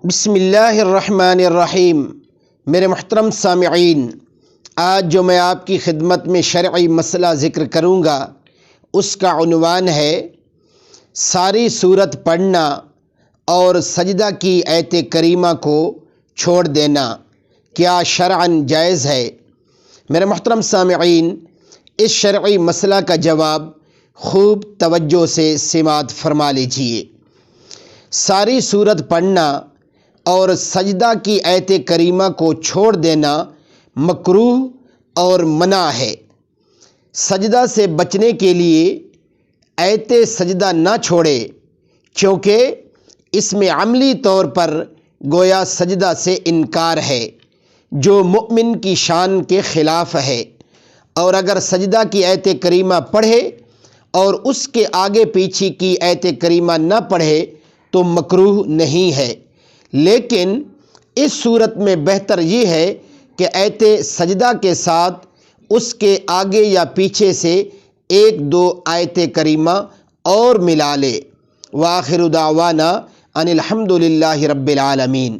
بسم اللہ الرحمن الرحیم۔ میرے محترم سامعین، آج جو میں آپ کی خدمت میں شرعی مسئلہ ذکر کروں گا اس کا عنوان ہے ساری سورت پڑھنا اور سجدہ کی آیت کریمہ کو چھوڑ دینا کیا شرعاً جائز ہے؟ میرے محترم سامعین، اس شرعی مسئلہ کا جواب خوب توجہ سے سماعت فرما لیجیے۔ ساری سورت پڑھنا اور سجدہ کی آیت کریمہ کو چھوڑ دینا مکروہ اور منع ہے۔ سجدہ سے بچنے کے لیے آیت سجدہ نہ چھوڑے، کیونکہ اس میں عملی طور پر گویا سجدہ سے انکار ہے جو مؤمن کی شان کے خلاف ہے، اور اگر سجدہ کی آیت کریمہ پڑھے اور اس کے آگے پیچھے کی آیت کریمہ نہ پڑھے تو مکروہ نہیں ہے، لیکن اس صورت میں بہتر یہ ہے کہ آیت سجدہ کے ساتھ اس کے آگے یا پیچھے سے ایک دو آیت کریمہ اور ملا لے۔ وآخر دعوانا ان الحمد للہ رب العالمین۔